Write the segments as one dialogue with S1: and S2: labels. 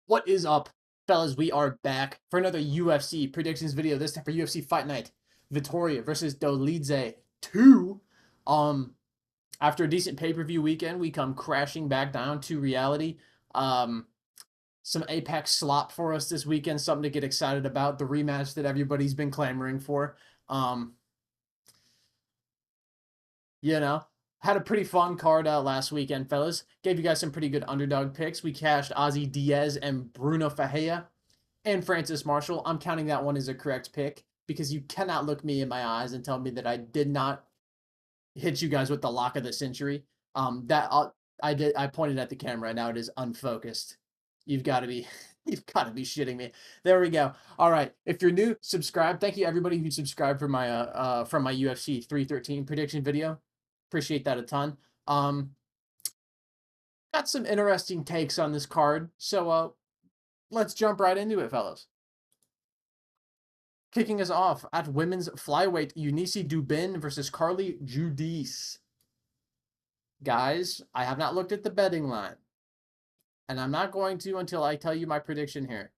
S1: What is up, fellas? We are back for another UFC predictions video. This time for UFC Fight Night, Vettori versus Dolidze 2. Um, After a decent pay-per-view weekend, we come crashing back down to reality. Um, some Apex slop for us this weekend. Something to get excited about. The rematch that everybody's been clamoring for. Um, you know, had a pretty fun card last weekend, fellas. Gave you guys some pretty good underdog picks. We cashed Ozzy Diaz and Bruno Fajea and Francis Marshall. I'm counting that one as a correct pick because you cannot look me in my eyes and tell me that I did not hit you guys with the lock of the century. That I did. I pointed at the camera. Now it is unfocused. You've got to be. You've got to be shitting me. There we go. All right. If you're new, subscribe. Thank you everybody who subscribed for my from my UFC 313 prediction video. Appreciate that a ton. Got some interesting takes on this card. So let's jump right into it, fellas. Kicking us off at women's flyweight, Eunice Dubin versus Carly Judice. Guys, I have not looked at the betting line, and I'm not going to until I tell you my prediction here.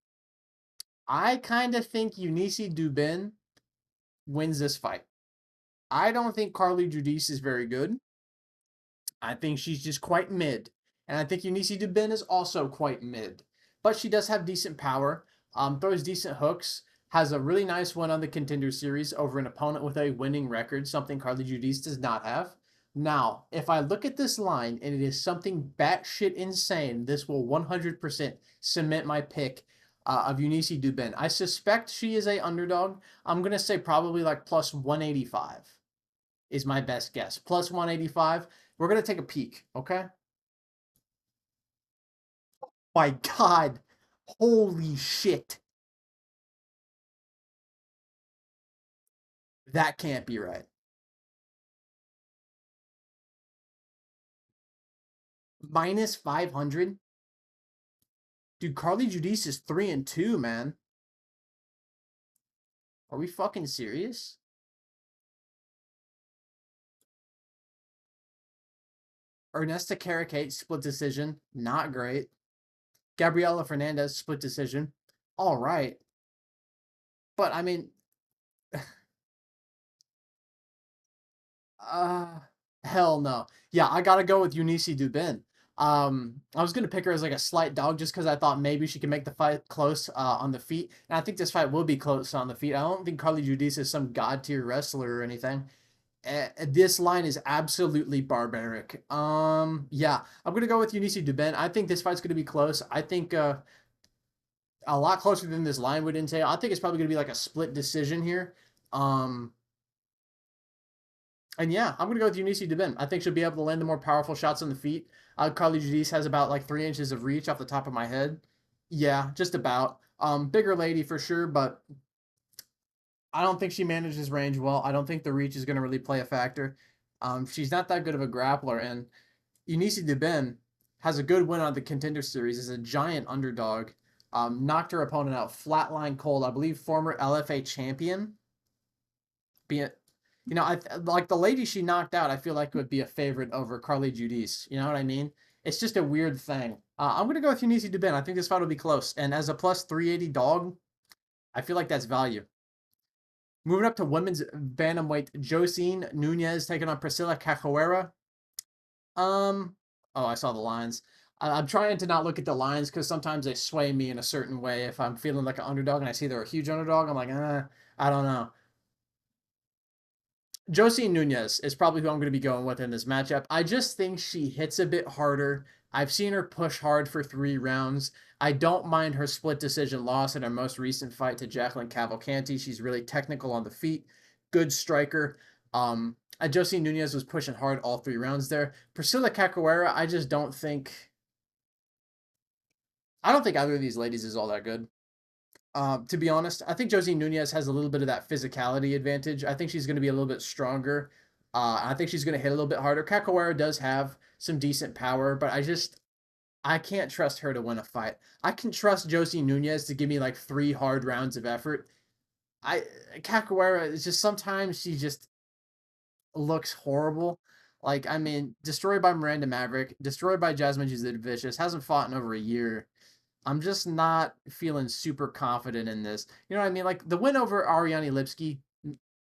S1: I kind of think Eunice Dubin wins this fight. I don't think Carly Judice is very good. I think she's just quite mid. And I think Eunice Dubin is also quite mid. But she does have decent power, throws decent hooks, has a really nice win on the Contender Series over an opponent with a winning record, something Carly Judice does not have. Now, if I look at this line and it is something batshit insane, this will 100% cement my pick of Eunice Dubin. I suspect she is a underdog. I'm going to say probably like plus 185 is my best guess. Plus 185. We're going to take a peek, okay? My God. Holy shit. That can't be right. Minus 500? Dude, Carly Judice is 3-2, man. Are we fucking serious? Ernesta Caracate, split decision. Not great. Gabriela Fernandez, split decision. All right. But, I mean, Uh, hell no. Yeah, I gotta go with Eunice Dubin. I was gonna pick her as like a slight dog just because I thought maybe she could make the fight close on the feet, and I think this fight will be close on the feet. I don't think Carly Judice is some god tier wrestler or anything. This line is absolutely barbaric. Yeah, I'm gonna go with Eunice Dubin. I think this fight's gonna be close. I think a lot closer than this line would entail. I think it's probably gonna be like a split decision here. Um, And yeah, I'm gonna go with Eunice Dubin. I think she'll be able to land the more powerful shots on the feet. Carly Judice has about like 3 inches of reach off the top of my head. Yeah, just about. Bigger lady for sure, but I don't think she manages range well. I don't think the reach is gonna really play a factor. She's not that good of a grappler, and Eunice Dubin has a good win on the Contender Series. Is a giant underdog. Knocked her opponent out flatline cold. I believe former LFA champion. Being I like the lady she knocked out. I feel like would be a favorite over Carly Judice. You know what I mean? It's just a weird thing. I'm gonna go with Eunice Dubin. I think this fight will be close, and as a plus 380 dog, I feel like that's value. Moving up to women's bantamweight, Josine Nunez taking on Priscilla Cachoeira. Um, oh, I saw the lines. I'm trying to not look at the lines because sometimes they sway me in a certain way. If I'm feeling like an underdog and I see they're a huge underdog, I'm like, I don't know. Josie Nunez is probably who I'm going to be going with in this matchup. I just think she hits a bit harder. I've seen her push hard for 3 rounds. I don't mind her split decision loss in her most recent fight to Jacqueline Cavalcanti. She's really technical on the feet, good striker. Josie Nunez was pushing hard all 3 rounds there. Priscilla Cachoeira, I just don't think. I don't think either of these ladies is all that good. To be honest, I think Josie Nunez has a little bit of that physicality advantage. I think she's going to be a little bit stronger. I think she's going to hit a little bit harder. Cachoeira does have some decent power, but I can't trust her to win a fight. I can trust Josie Nunez to give me like 3 hard rounds of effort. I Cachoeira is just sometimes she just looks horrible. Like I mean, destroyed by Miranda Maverick, destroyed by Jasmine Jasudavicius, hasn't fought in over a year. I'm just not feeling super confident in this. You know what I mean? Like the win over Ariane Lipski,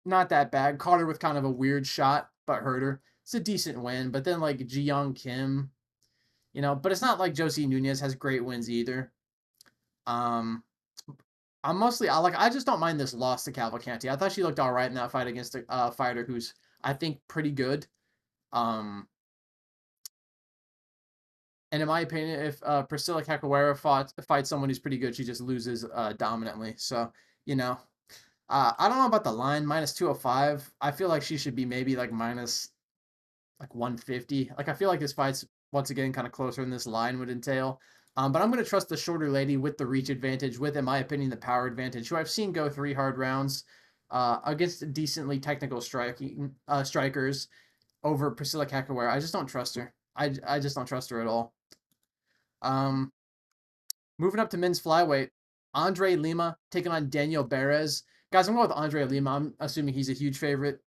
S1: not that bad. Caught her with kind of a weird shot, but hurt her. It's a decent win. But then like Ji Young Kim, but it's not like Josie Nunez has great wins either. Um, I just don't mind this loss to Cavalcanti. I thought she looked all right in that fight against a fighter who's I think pretty good. Um, and in my opinion, if Priscilla Capoeira fights someone who's pretty good, she just loses dominantly. So you know, I don't know about the line -205. I feel like she should be maybe like minus like 150. Like I feel like this fight's once again kind of closer than this line would entail. But I'm going to trust the shorter lady with the reach advantage, with, in my opinion, the power advantage, who I've seen go 3 hard rounds against decently technical strikers over Priscilla Capoeira. I just don't trust her. I just don't trust her at all. Um, Moving up to men's flyweight, Andre Lima taking on Daniel Perez. Guys, I'm going with Andre Lima. I'm assuming he's a huge favorite.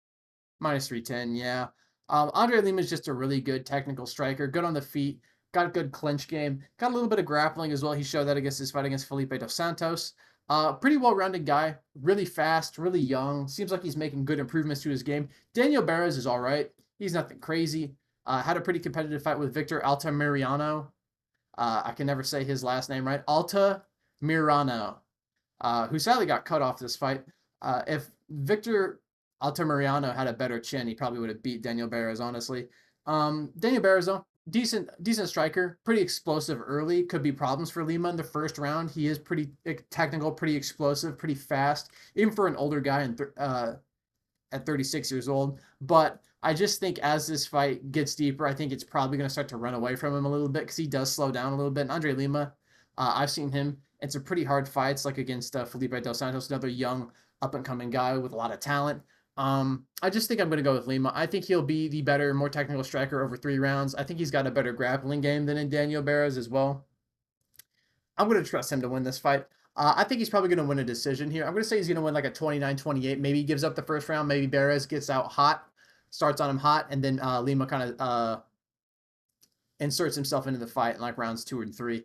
S1: -310, yeah. Andre Lima is just a really good technical striker, good on the feet, got a good clinch game, got a little bit of grappling as well. He showed that against his fight against Felipe dos Santos. Pretty well-rounded guy, really fast, really young. Seems like he's making good improvements to his game. Daniel Perez is all right. He's nothing crazy. Had a pretty competitive fight with Victor Altamirano. I can never say his last name right. Altamirano, who sadly got cut off this fight. If Victor Altamirano had a better chin, he probably would have beat Daniel Perez, honestly. Daniel Perez, though, decent striker, pretty explosive early. Could be problems for Lima in the first round. He is pretty technical, pretty explosive, pretty fast, even for an older guy at 36 years old. But I just think as this fight gets deeper, I think it's probably going to start to run away from him a little bit because he does slow down a little bit. And Andre Lima, I've seen him in some pretty hard fights, like against Felipe dos Santos, another young up and coming guy with a lot of talent. I just think I'm going to go with Lima. I think he'll be the better, more technical striker over 3 rounds. I think he's got a better grappling game than in Daniel Perez as well. I'm going to trust him to win this fight. I think he's probably going to win a decision here. I'm going to say he's going to win like a 29-28. Maybe he gives up the first round. Maybe Perez gets out hot, starts on him hot, and then Lima kind of inserts himself into the fight in like rounds 2 and 3.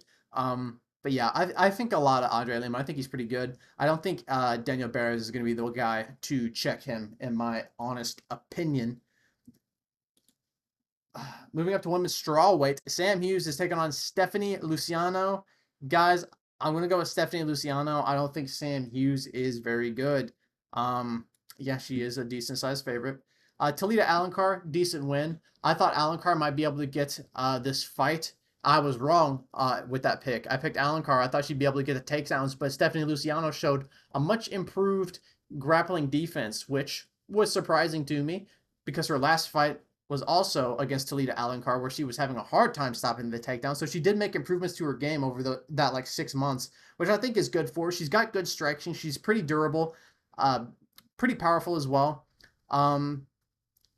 S1: But yeah, I think a lot of Andre Lima. I think he's pretty good. I don't think Daniel Perez is going to be the guy to check him, in my honest opinion. Moving up to women's strawweight, Sam Hughes is taking on Stephanie Luciano. Guys, I'm going to go with Stephanie Luciano. I don't think Sam Hughes is very good. Yeah, she is a decent-sized favorite. Talita Alencar, decent win. I thought Alencar might be able to get this fight. I was wrong with that pick. I picked Alencar. I thought she'd be able to get the takedowns, but Stephanie Luciano showed a much improved grappling defense, which was surprising to me because her last fight was also against Talita Alencar, where she was having a hard time stopping the takedown. So she did make improvements to her game over that like 6 months, which I think is good for her. She's got good striking. She's pretty durable, pretty powerful as well.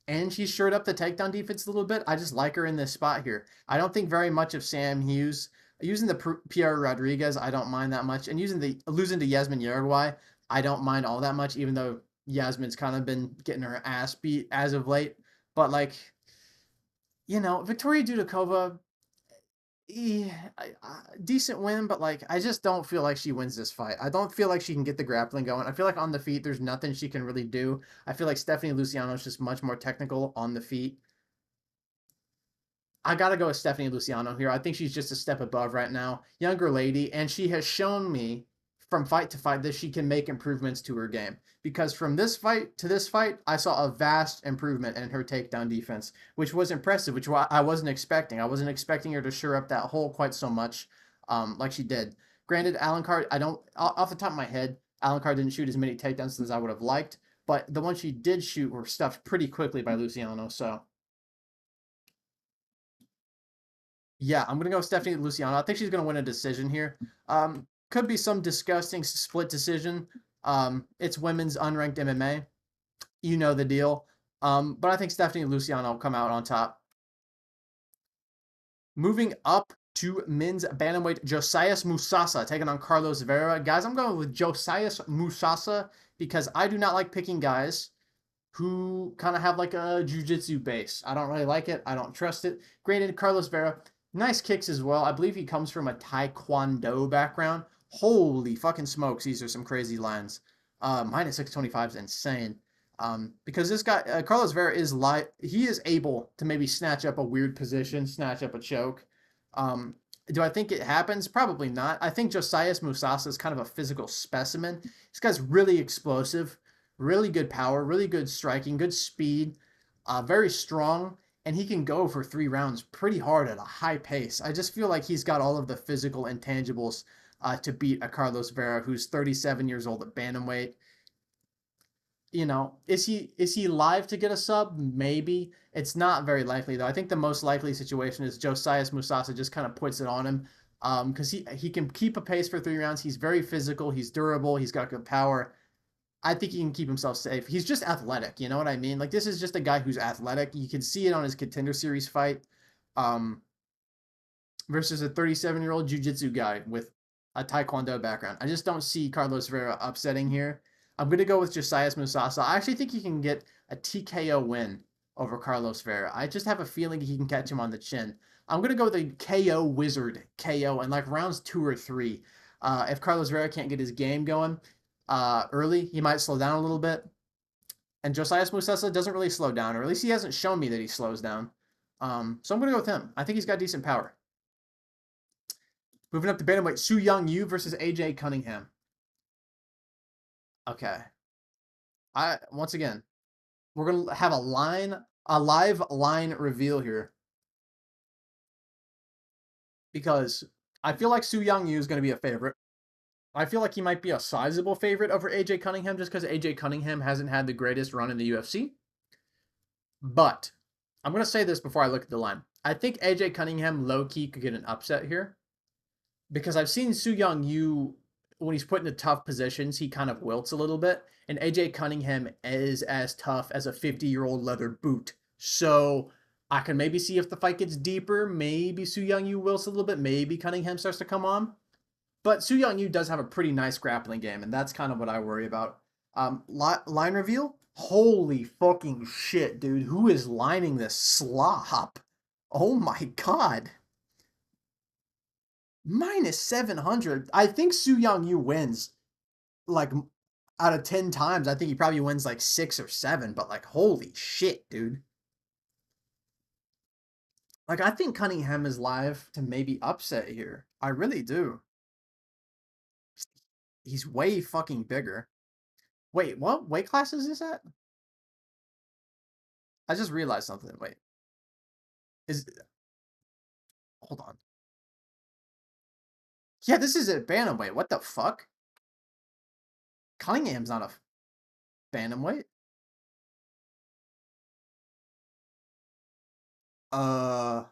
S1: And she's shored up the takedown defense a little bit. I just like her in this spot here. I don't think very much of Sam Hughes. Using the Pierre Rodriguez, I don't mind that much. And losing to Yasmin Uruguay, I don't mind all that much, even though Yasmin's kind of been getting her ass beat as of late. But like, Victoria Dudakova, decent win, but like, I just don't feel like she wins this fight. I don't feel like she can get the grappling going. I feel like on the feet, there's nothing she can really do. I feel like Stephanie Luciano is just much more technical on the feet. I gotta go with Stephanie Luciano here. I think she's just a step above right now. Younger lady, and she has shown me from fight to fight that she can make improvements to her game. Because from this fight to this fight, I saw a vast improvement in her takedown defense, which was impressive, which I wasn't expecting. I wasn't expecting her to shore up that hole quite so much like she did. Granted, Alencar, off the top of my head, Alencar didn't shoot as many takedowns as I would have liked, but the ones she did shoot were stuffed pretty quickly by Luciano, so yeah, I'm gonna go with Stephanie Luciano. I think she's gonna win a decision here. Could be some disgusting split decision. It's women's unranked MMA. You know the deal. But I think Stephanie Luciano will come out on top. Moving up to men's bantamweight, Josias Musasa taking on Carlos Vera. Guys, I'm going with Josias Musasa because I do not like picking guys who kind of have like a jiu-jitsu base. I don't really like it. I don't trust it. Granted, Carlos Vera, Nice kicks as well. I believe he comes from a taekwondo background. Holy fucking smokes, these are some crazy lines. Minus 625 is insane. Because this guy, Carlos Vera, is he is able to maybe snatch up a weird position, snatch up a choke. Um, do I think it happens? Probably not. I think Josias Musasa is kind of a physical specimen. This guy's really explosive, really good power, really good striking, good speed, very strong, and he can go for 3 rounds pretty hard at a high pace. I just feel like he's got all of the physical intangibles to beat a Carlos Vera, who's 37 years old at bantamweight. Is he live to get a sub? Maybe. It's not very likely though. I think the most likely situation is Josias Musasa just kind of puts it on him. Because he can keep a pace for 3 rounds. He's very physical. He's durable. He's got good power. I think he can keep himself safe. He's just athletic. You know what I mean? Like this is just a guy who's athletic. You can see it on his Contender Series fight. Um, versus a 37-year-old jiu-jitsu guy with a taekwondo background. I just don't see Carlos Vera upsetting here. I'm going to go with Josias Musasa. I actually think he can get a TKO win over Carlos Vera. I just have a feeling he can catch him on the chin. I'm going to go with a KO wizard KO in like rounds 2 or 3. If Carlos Vera can't get his game going early, he might slow down a little bit. And Josias Musasa doesn't really slow down, or at least he hasn't shown me that he slows down. So I'm going to go with him. I think he's got decent power. Moving up to bantamweight, Su Young Yu versus AJ Cunningham. Okay. Once again, we're gonna have a live line reveal here. Because I feel like Su Young Yu is gonna be a favorite. I feel like he might be a sizable favorite over AJ Cunningham just because AJ Cunningham hasn't had the greatest run in the UFC. But I'm gonna say this before I look at the line. I think AJ Cunningham low-key could get an upset here. Because I've seen Su Young Yu when he's put into tough positions, he kind of wilts a little bit. And AJ Cunningham is as tough as a 50-year-old leather boot. So I can maybe see if the fight gets deeper. Maybe Su Young Yu wilts a little bit. Maybe Cunningham starts to come on. But Su Young Yu does have a pretty nice grappling game, and that's kind of what I worry about. Line reveal? Holy fucking shit, dude. Who is lining this slop? Oh my god. Minus 700. I think Su Young Yu wins like out of 10 times. I think he probably wins like 6 or 7, but like, holy shit, dude. Like, I think Cunningham is live to maybe upset here. I really do. He's way fucking bigger. Wait, what weight class is this at? I just realized something. Wait. Is Hold on. Yeah, this is at bantamweight. What the fuck? Cunningham's not a bantamweight. Uh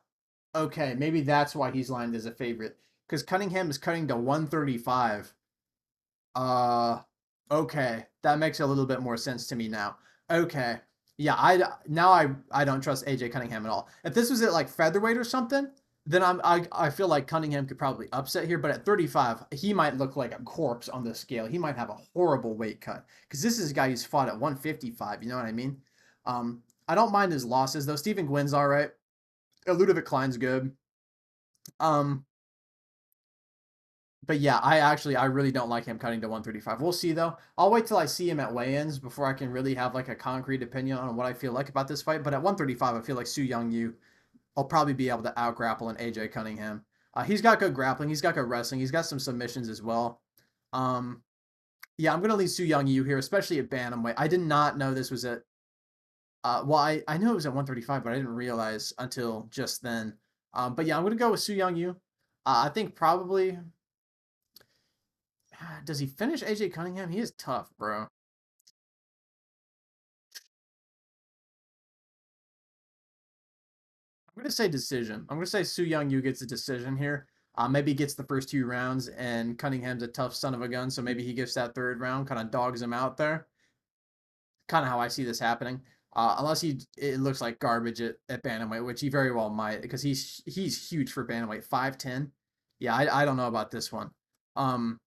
S1: Okay, maybe that's why he's lined as a favorite. Because Cunningham is cutting to 135. Uh, okay, that makes a little bit more sense to me now. Okay, yeah, I don't trust AJ Cunningham at all. If this was at like featherweight or something, then I feel like Cunningham could probably upset here. But at 35, he might look like a corpse on the scale. He might have a horrible weight cut because this is a guy who's fought at 155. You know what I mean? I don't mind his losses though. Stephen Gwynn's all right. Ludovic Klein's good. Um, but yeah, I really don't like him cutting to 135. We'll see though. I'll wait till I see him at weigh-ins before I can really have like a concrete opinion on what I feel like about this fight. But at 135, I feel like Su Young Yu will probably be able to out grapple an AJ Cunningham. He's got good grappling. He's got good wrestling. He's got some submissions as well. Um, yeah, I'm gonna leave Su Young Yu here, especially at bantamweight. I did not know this was at. Well, I knew it was at 135, but I didn't realize until just then. But yeah, I'm gonna go with Su Young Yu. I think probably. Does he finish AJ Cunningham? He is tough, bro. I'm gonna say decision. I'm gonna say Su Young Yu gets a decision here. Maybe gets the first 2 rounds, and Cunningham's a tough son of a gun, so maybe he gets that third round, kind of dogs him out there. Kind of how I see this happening. Unless it looks like garbage at bantamweight, which he very well might, because he's huge for bantamweight, 5'10". Yeah, I don't know about this one. Um,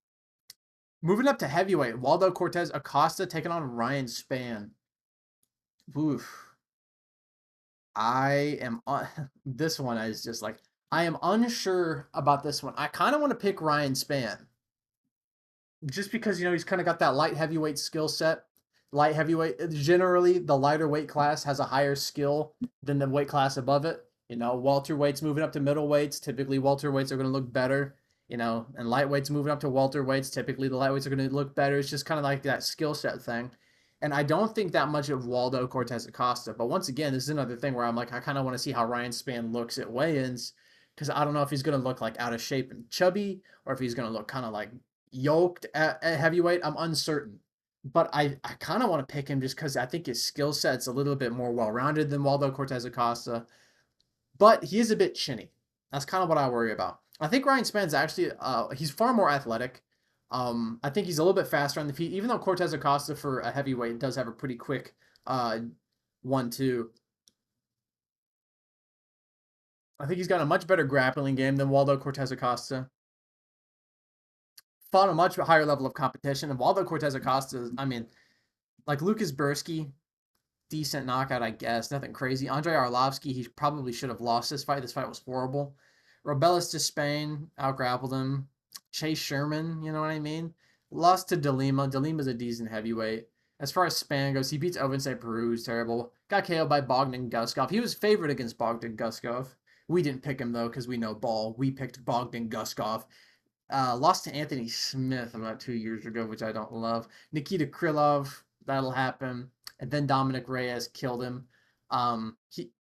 S1: Moving up to heavyweight, Waldo Cortez Acosta taking on Ryan Spann. Oof. I am on this one is just like I am unsure about this one. I kind of want to pick Ryan Spann just because he's kind of got that light heavyweight skill set. Light heavyweight, generally the lighter weight class has a higher skill than the weight class above it. Welterweights moving up to middleweights, typically welterweights are going to look better. And lightweights moving up to welterweights, typically the lightweights are going to look better. It's just kind of like that skill set thing. And I don't think that much of Waldo Cortez Acosta. But once again, this is another thing where I'm like, I kind of want to see how Ryan Spann looks at weigh-ins because I don't know if he's going to look like out of shape and chubby or if he's going to look kind of like yoked at heavyweight. I'm uncertain. But I kind of want to pick him just because I think his skill set's a little bit more well-rounded than Waldo Cortez Acosta. But he is a bit chinny. That's kind of what I worry about. I think Ryan Spann's actually he's far more athletic. I think he's a little bit faster on the feet, even though Cortez Acosta for a heavyweight does have a pretty quick 1-2. I think he's got a much better grappling game than Waldo Cortez Acosta. Fought a much higher level of competition. And Waldo Cortez Acosta, I mean, like Lucas Bursky, decent knockout, I guess. Nothing crazy. Andrei Arlovsky, he probably should have lost this fight. This fight was horrible. Robelis to Spain, outgrappled him. Chase Sherman, you know what I mean? Lost to DeLima. DeLima's a decent heavyweight. As far as Spann goes, he beats Ovince St. Peru, who's terrible. Got KO'd by Bogdan Guskov. He was favored against Bogdan Guskov. We didn't pick him, though, because we know ball. We picked Bogdan Guskov. Lost to Anthony Smith about 2 years ago, which I don't love. Nikita Krylov, that'll happen. And then Dominic Reyes killed him.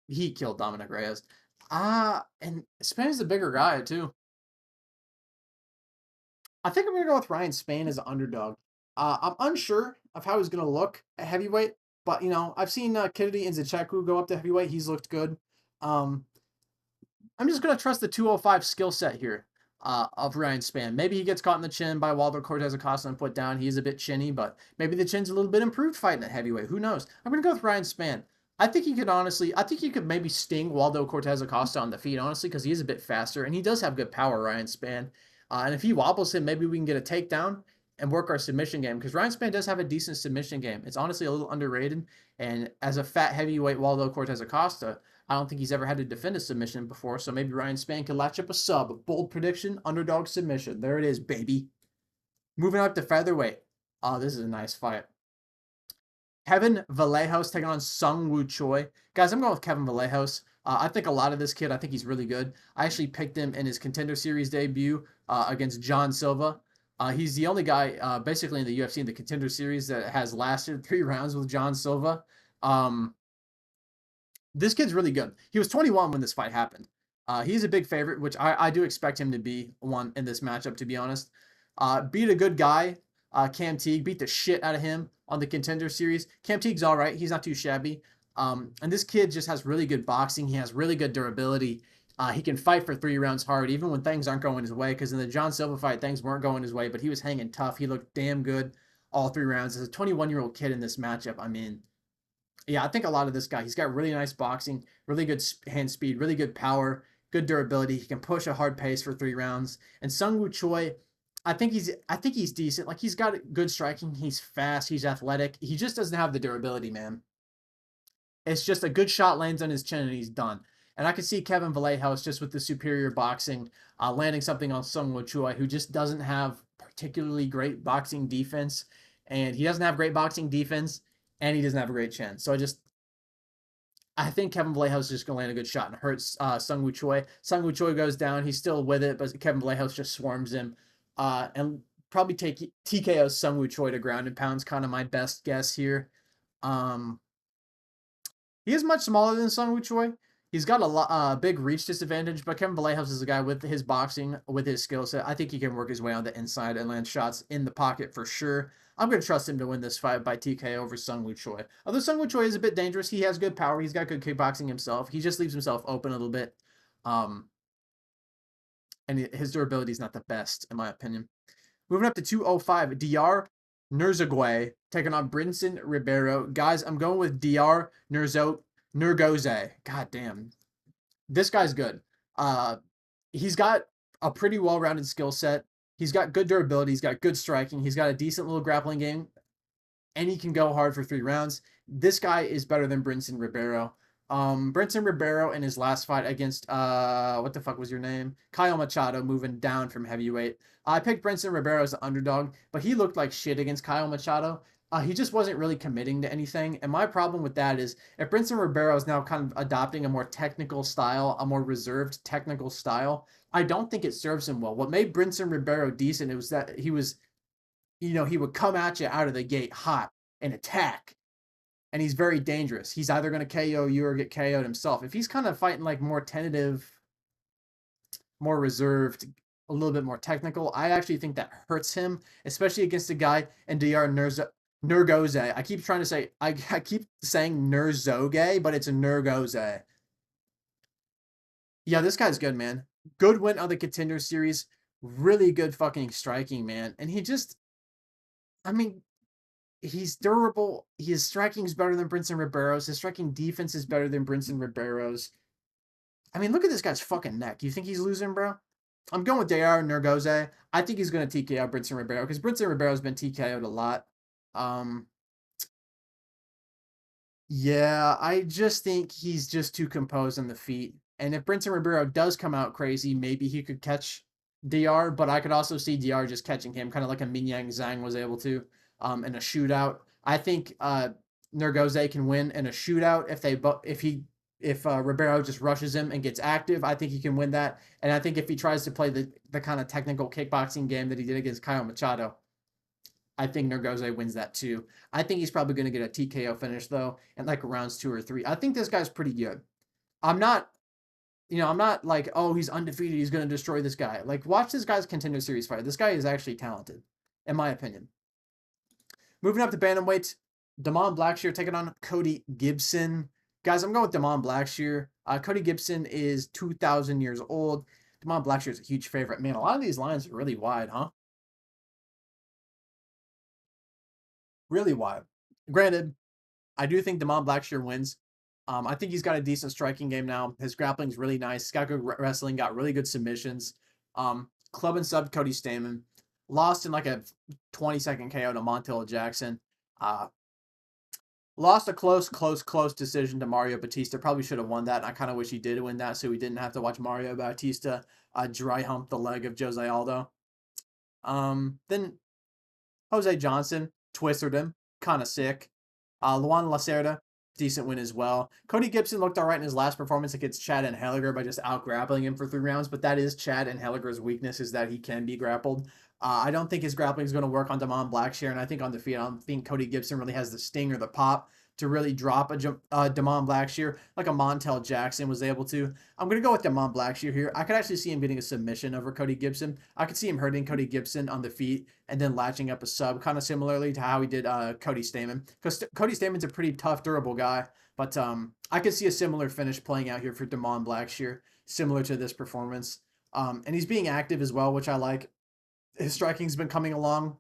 S1: He killed Dominic Reyes. And Spann is the bigger guy, too. I think I'm going to go with Ryan Spann as an underdog. I'm unsure of how he's going to look at heavyweight, but, I've seen Kennedy Nzechukwu go up to heavyweight. He's looked good. I'm just going to trust the 205 skill set here of Ryan Spann. Maybe he gets caught in the chin by Waldo Cortez Acosta and put down. He is a bit chinny, but maybe the chin's a little bit improved fighting at heavyweight. Who knows? I'm going to go with Ryan Spann. I think he could maybe sting Waldo Cortez Acosta on the feet, honestly, because he is a bit faster, and he does have good power, Ryan Spann. And if he wobbles him, maybe we can get a takedown and work our submission game, because Ryan Spann does have a decent submission game. It's honestly a little underrated, and as a fat heavyweight Waldo Cortez Acosta, I don't think he's ever had to defend a submission before, so maybe Ryan Spann could latch up a sub. Bold prediction, underdog submission. There it is, baby. Moving up to featherweight. Oh, this is a nice fight. Kevin Vallejos taking on Sung Woo Choi. Guys, I'm going with Kevin Vallejos. I think a lot of this kid, I think he's really good. I actually picked him in his Contender Series debut against John Silva. He's the only guy basically in the UFC in the Contender Series that has lasted 3 rounds with John Silva. This kid's really good. He was 21 when this fight happened. He's a big favorite, which I do expect him to be one in this matchup, to be honest. Beat a good guy, Cam Teague, beat the shit out of him on the Contender Series. Cam Teague's all right. He's not too shabby. And this kid just has really good boxing. He has really good durability. He can fight for 3 rounds hard, even when things aren't going his way, because in the John Silva fight, things weren't going his way, but he was hanging tough. He looked damn good all 3 rounds. As a 21-year-old kid in this matchup, I mean, yeah, I think a lot of this guy, he's got really nice boxing, really good hand speed, really good power, good durability. He can push a hard pace for 3 rounds. And Sung Woo Choi, I think he's decent. Like, he's got good striking. He's fast. He's athletic. He just doesn't have the durability, man. It's just a good shot lands on his chin and he's done. And I could see Kevin Vallejos just with the superior boxing, landing something on Sung Woo Choi, who just doesn't have particularly great boxing defense. And he doesn't have great boxing defense, and he doesn't have a great chin. So I think Kevin Vallejos is just going to land a good shot and hurts Sung Woo Choi. Sung Woo Choi goes down. He's still with it, but Kevin Vallejos just swarms him. And probably take TKO Sung Woo Choi to ground and pound's kind of my best guess here. He is much smaller than Sung Woo Choi. He's got a big reach disadvantage, but Kevin Vallejos is a guy with his boxing, with his skill set. I think he can work his way on the inside and land shots in the pocket for sure. I'm going to trust him to win this fight by TKO over Sung Woo Choi. Although Sung Woo Choi is a bit dangerous, he has good power. He's got good kickboxing himself. He just leaves himself open a little bit. And his durability is not the best, in my opinion. Moving up to 205, DR Nurzagwe taking on Brinson Ribeiro. Guys, I'm going with DR Nurgoze. God damn. This guy's good. He's got a pretty well-rounded skill set. He's got good durability. He's got good striking. He's got a decent little grappling game. And he can go hard for 3 rounds. This guy is better than Brinson Ribeiro. Brenton Ribeiro in his last fight against what the fuck was your name? Kyle Machado, moving down from heavyweight. I picked Brenton Ribeiro as the underdog, but he looked like shit against Kyle Machado. He just wasn't really committing to anything. And my problem with that is if Brenton Ribeiro is now kind of adopting a more technical style, a more reserved technical style, I don't think it serves him well. What made Brenton Ribeiro decent, it was that he was, he would come at you out of the gate hot and attack, and he's very dangerous. He's either going to KO you or get KO'd himself. If he's kind of fighting like more tentative, more reserved, a little bit more technical, I actually think that hurts him, especially against a guy in DR Nurgoze. I keep saying Nurzoge, but it's a Nurgoze. Yeah, this guy's good, man. Good win on the Contender Series. Really good fucking striking, man. And he just, I mean, he's durable. His striking is better than Brinson Ribeiro's. His striking defense is better than Brinson Ribeiro's. I mean, look at this guy's fucking neck. You think he's losing, bro? I'm going with Dayar Nurgoze. I think he's going to TKO Brinson Ribeiro because Brinson Ribeiro's been TKO'd a lot. Um, yeah, I just think he's just too composed on the feet. And if Brinson Ribeiro does come out crazy, maybe he could catch DR, but I could also see DR just catching him, kind of like a Minyang Zhang was able to in a shootout. I think Nurgoze can win in a shootout if Ribeiro just rushes him and gets active. I think he can win that. And I think if he tries to play the kind of technical kickboxing game that he did against Kyle Machado, I think Nurgoze wins that too. I think he's probably going to get a TKO finish though, in like rounds 2 or 3. I think this guy's pretty good. I'm not, I'm not like, oh, he's undefeated, he's going to destroy this guy. Like, watch this guy's Contender Series fight. This guy is actually talented, in my opinion. Moving up to bantamweight, Damon Blackshear taking on Cody Gibson. Guys, I'm going with Damon Blackshear. Cody Gibson is 2,000 years old. Damon Blackshear is a huge favorite. Man, a lot of these lines are really wide, huh? Really wide. Granted, I do think Damon Blackshear wins. I think he's got a decent striking game now. His grappling's really nice. He's got good wrestling, got really good submissions. Club and sub Cody Stamann. Lost in like a 20-second KO to Montel Jackson. Lost a close decision to Mario Batista. Probably should have won that. I kind of wish he did win that so we didn't have to watch Mario Batista dry hump the leg of Jose Aldo. Then Jose Johnson twisted him. Kind of sick. Luan Lacerda, decent win as well. Cody Gibson looked all right in his last performance against Chad and Helliger by just out-grappling him for 3 rounds, but that is Chad and Helliger's weakness, is that he can be grappled. I don't think his grappling is going to work on Damon Blackshear, and I think on the feet, I don't think Cody Gibson really has the sting or the pop to really drop a Damon Blackshear like a Montel Jackson was able to. I'm going to go with Damon Blackshear here. I could actually see him getting a submission over Cody Gibson. I could see him hurting Cody Gibson on the feet and then latching up a sub, kind of similarly to how he did Cody Stamann. Because Cody Stamann's a pretty tough, durable guy. But I could see a similar finish playing out here for Damon Blackshear, similar to this performance. And he's being active as well, which I like. His striking's been coming along.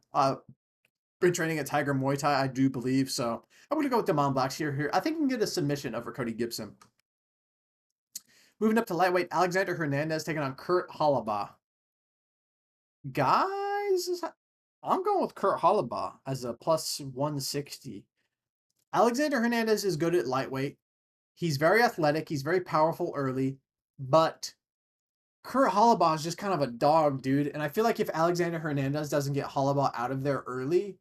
S1: Been training at Tiger Muay Thai, I do believe. So I'm going to go with Damon Blackshear here. I think he can get a submission over Cody Gibson. Moving up to lightweight, Alexander Hernandez taking on Kurt Holobaugh. Guys, I'm going with Kurt Holobaugh as a plus 160. Alexander Hernandez is good at lightweight. He's very athletic. He's very powerful early. But Kurt Holobaugh is just kind of a dog, dude. And I feel like if Alexander Hernandez doesn't get Holobaugh out of there early,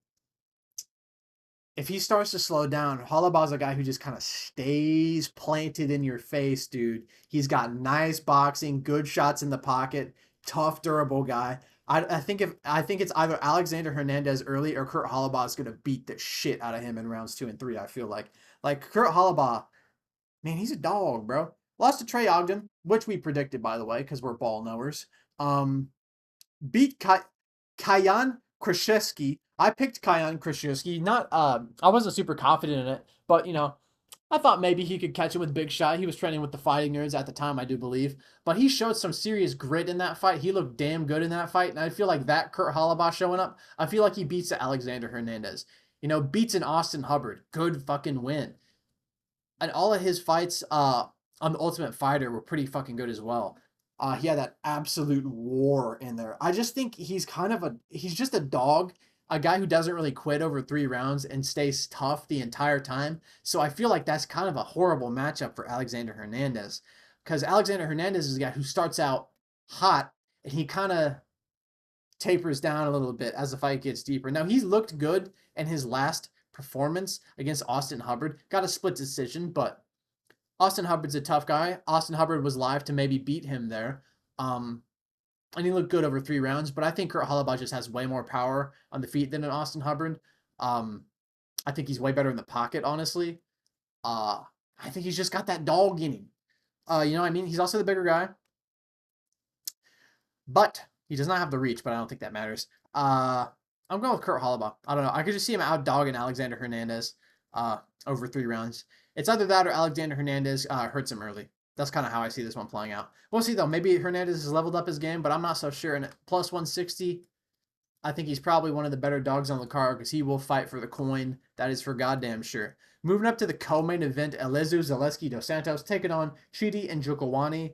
S1: if he starts to slow down, Holobaugh's a guy who just kind of stays planted in your face, dude. He's got nice boxing, good shots in the pocket, tough, durable guy. I think it's either Alexander Hernandez early or Kurt Holobaugh is gonna beat the shit out of him in rounds 2 and 3. I feel like Kurt Holobaugh, man, he's a dog, bro. Lost to Trey Ogden, which we predicted, by the way, because we're ball knowers. Beat Kyan Krzyzewski. I picked Kyan Krzyzewski. Not, I wasn't super confident in it, but I thought maybe he could catch him with big shot. He was training with the Fighting Nerds at the time, I do believe. But he showed some serious grit in that fight. He looked damn good in that fight. And I feel like that Kurt Holobaugh showing up, I feel like he beats Alexander Hernandez. Beats an Austin Hubbard. Good fucking win. And all of his fights on The Ultimate Fighter were pretty fucking good as well. He had that absolute war in there. I just think he's just a dog. a guy who doesn't really quit over 3 rounds and stays tough the entire time. So I feel like that's kind of a horrible matchup for Alexander Hernandez, because Alexander Hernandez is a guy who starts out hot and he kind of tapers down a little bit as the fight gets deeper. Now, he's looked good in his last performance against Austin Hubbard. Got a split decision, but Austin Hubbard's a tough guy. Austin Hubbard was live to maybe beat him there. Um, and he looked good over 3 rounds, but I think Kurt Holobaugh just has way more power on the feet than an Austin Hubbard. Um, I think he's way better in the pocket, honestly. Uh, I think he's just got that dog in him. You know what I mean? He's also the bigger guy, but he does not have the reach, but I don't think that matters. I'm going with Kurt Holobaugh. I don't know. I could just see him out dogging Alexander Hernandez over 3 rounds. It's either that or Alexander Hernandez hurts him early. That's kind of how I see this one playing out. We'll see, though. Maybe Hernandez has leveled up his game, but I'm not so sure. And at plus 160, I think he's probably one of the better dogs on the card because he will fight for the coin. That is for goddamn sure. Moving up to the co-main event, Elezu Zaleski dos Santos taking on Chidi and Njokuani.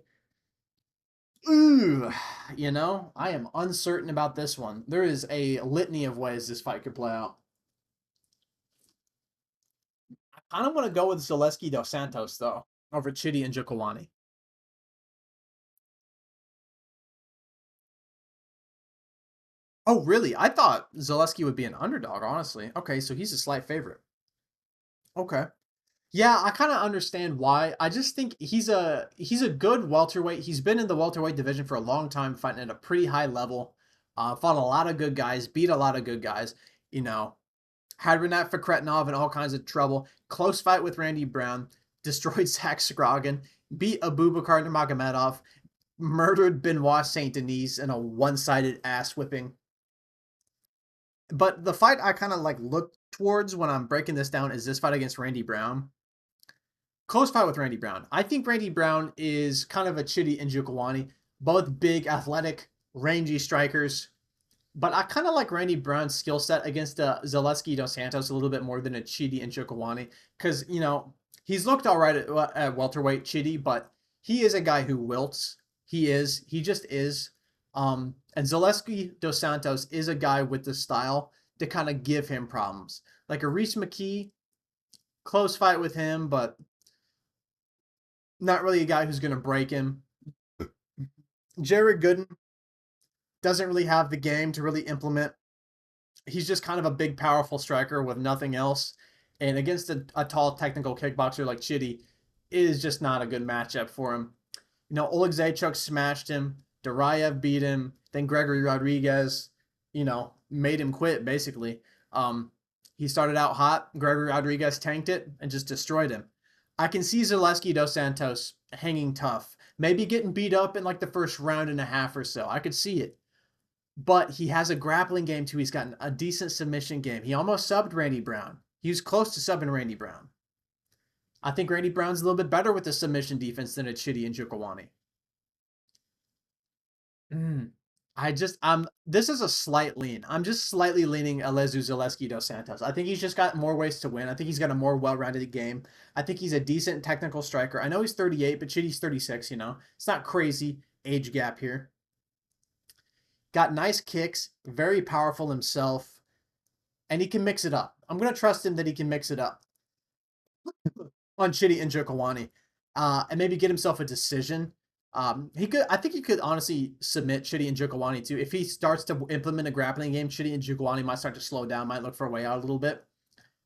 S1: Ooh, you know, I am uncertain about this one. There is a litany of ways this fight could play out. I don't want to go with Zaleski dos Santos, though, over Chidi and Njokuani. Oh, really? I thought Zaleski would be an underdog, honestly. Okay, so he's a slight favorite. Okay. Yeah, I kind of understand why. I just think he's a good welterweight. He's been in the welterweight division for a long time, fighting at a pretty high level. Fought a lot of good guys, beat a lot of good guys. You know, had Renat Fakretnov in all kinds of trouble. Close fight with Randy Brown. Destroyed Zach Scroggin. Beat Abubakar Nurmagomedov. Murdered Benoit Saint Denis in a one-sided ass whipping. But the fight I kind of like look towards when I'm breaking this down is this fight against Randy Brown. Close fight with Randy Brown. I think Randy Brown is kind of a Chidi and Njokuani, both big, athletic, rangy strikers. But I kind of like Randy Brown's skill set against Zaleski dos Santos a little bit more than a Chidi and Njokuani, because you know he's looked all right at welterweight Chidi, but he is a guy who wilts. He just is. And Zaleski dos Santos is a guy with the style to kind of give him problems. Like a Reese McKee, close fight with him, but not really a guy who's going to break him. Jared Gooden doesn't really have the game to really implement. He's just kind of a big, powerful striker with nothing else. And against a tall, technical kickboxer like Chidi, it is just not a good matchup for him. You know, Oleg Zaychuk smashed him. Darayev beat him. Then Gregory Rodriguez, you know, made him quit, basically. He started out hot. Gregory Rodriguez tanked it and just destroyed him. I can see Zaleski dos Santos hanging tough. Maybe getting beat up in like the first round and a half or so. I could see it. But he has a grappling game too. He's got a decent submission game. He almost subbed Randy Brown. He was close to subbing Randy Brown. I think Randy Brown's a little bit better with the submission defense than a Chidi and Njokuani. This is a slight lean. I'm just slightly leaning Elezu Zaleski dos Santos. I think he's just got more ways to win. I think he's got a more well-rounded game. I think he's a decent technical striker. I know he's 38, but Chidi's 36, you know. It's not crazy age gap here. Got nice kicks, very powerful himself, and he can mix it up. I'm going to trust him that he can mix it up on Chidi and Njokuani, and maybe get himself a decision. I think he could honestly submit Chidi and Njokuani too. If he starts to implement a grappling game, Chidi and Njokuani might start to slow down, might look for a way out a little bit.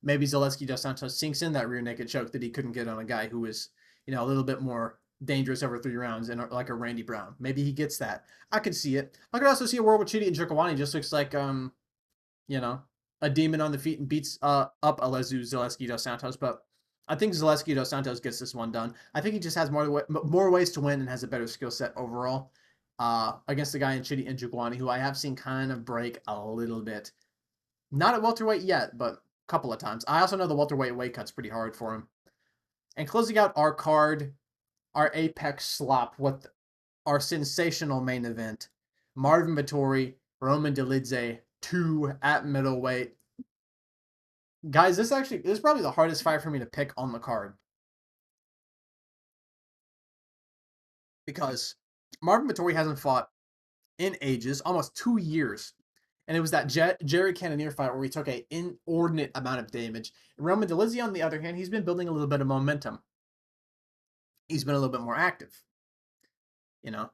S1: Maybe Zaleski dos Santos sinks in that rear naked choke that he couldn't get on a guy who was, you know, a little bit more dangerous over 3 rounds and like a Randy Brown. Maybe he gets that. I could see it. I could also see a world where Chidi and Njokuani just looks like you know, a demon on the feet and beats up Elezu Zaleski dos Santos, but I think Zaleski dos Santos gets this one done. I think he just has more ways to win and has a better skill set overall against the guy in Chidi and Njokuani, who I have seen kind of break a little bit. Not at welterweight yet, but a couple of times. I also know the welterweight weight cut's pretty hard for him. And closing out our card, our apex slop with our sensational main event, Marvin Vettori, Roman Dolidze, 2 at middleweight. Guys, this is probably the hardest fight for me to pick on the card. Because Marvin Vettori hasn't fought in ages, almost 2 years. And it was that Jerry Cannonier fight where he took an inordinate amount of damage. Roman Dolidze, on the other hand, he's been building a little bit of momentum. He's been a little bit more active, you know.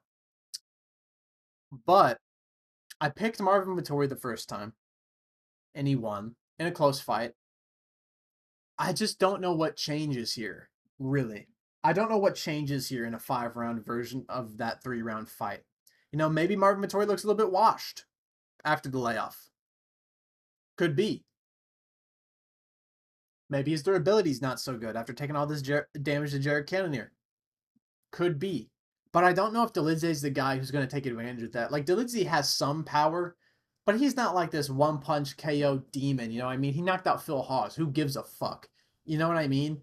S1: But I picked Marvin Vettori the first time, and he won in a close fight. I just don't know what changes here, really. I don't know what changes here in a 5-round version of that 3-round fight. You know, maybe Marvin Vettori looks a little bit washed after the layoff. Could be. Maybe his durability's not so good after taking all this damage to Jared Cannonier. Could be. But I don't know if Dolidze is the guy who's going to take advantage of that. Like, Dolidze has some power, but he's not like this one-punch KO demon, you know what I mean? He knocked out Phil Hawes. Who gives a fuck? You know what I mean?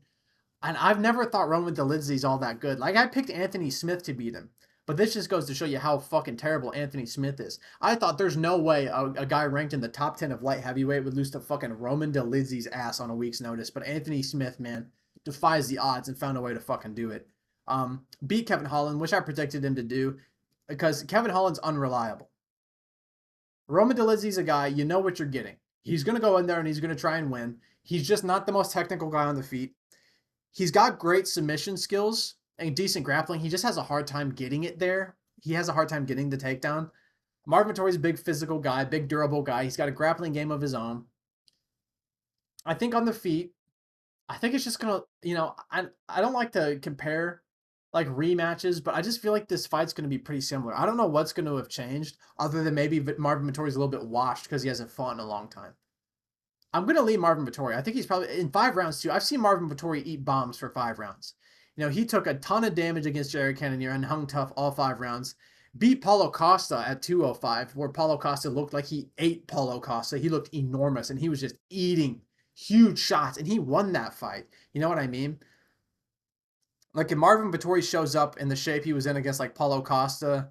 S1: And I've never thought Roman Dolidze's all that good. Like, I picked Anthony Smith to beat him. But this just goes to show you how fucking terrible Anthony Smith is. I thought there's no way a guy ranked in the top 10 of light heavyweight would lose to fucking Roman Dolidze's ass on a week's notice. But Anthony Smith, man, defies the odds and found a way to fucking do it. Beat Kevin Holland, which I predicted him to do, because Kevin Holland's unreliable. Roman Dolidze's a guy, you know what you're getting. He's going to go in there and he's going to try and win. He's just not the most technical guy on the feet. He's got great submission skills and decent grappling. He just has a hard time getting it there. He has a hard time getting the takedown. Marvin Vettori's a big physical guy, big durable guy. He's got a grappling game of his own. I think on the feet, I think it's just going to, you know, I don't like to compare like rematches, but I just feel like this fight's going to be pretty similar. I don't know what's going to have changed other than maybe Marvin Vettori's a little bit washed because he hasn't fought in a long time. I'm going to leave Marvin Vettori. I think he's probably in 5 rounds too. I've seen Marvin Vettori eat bombs for 5 rounds. You know, he took a ton of damage against Jared Cannonier and hung tough all 5 rounds. Beat Paulo Costa at 205, where Paulo Costa looked like he ate Paulo Costa. He looked enormous, and he was just eating huge shots, and he won that fight. You know what I mean? Like, if Marvin Vettori shows up in the shape he was in against, like, Paulo Costa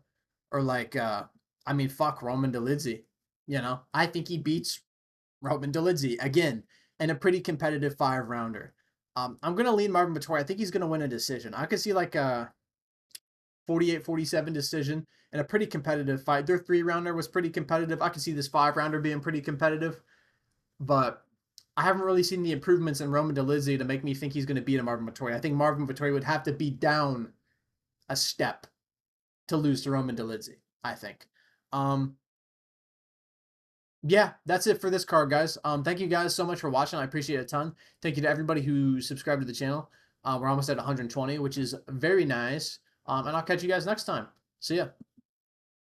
S1: or, like, fuck Roman Dolidze, you know? I think he beats Roman Dolidze, again, in a pretty competitive 5-rounder. I'm going to lean Marvin Vettori. I think he's going to win a decision. I could see, like, a 48-47 decision in a pretty competitive fight. Their 3-rounder was pretty competitive. I could see this 5-rounder being pretty competitive. But I haven't really seen the improvements in Roman Dolidze to make me think he's going to beat a Marvin Vettori. I think Marvin Vettori would have to be down a step to lose to Roman Dolidze, I think. Yeah, that's it for this card, guys. Thank you guys so much for watching. I appreciate it a ton. Thank you to everybody who subscribed to the channel. We're almost at 120, which is very nice. And I'll catch you guys next time. See ya.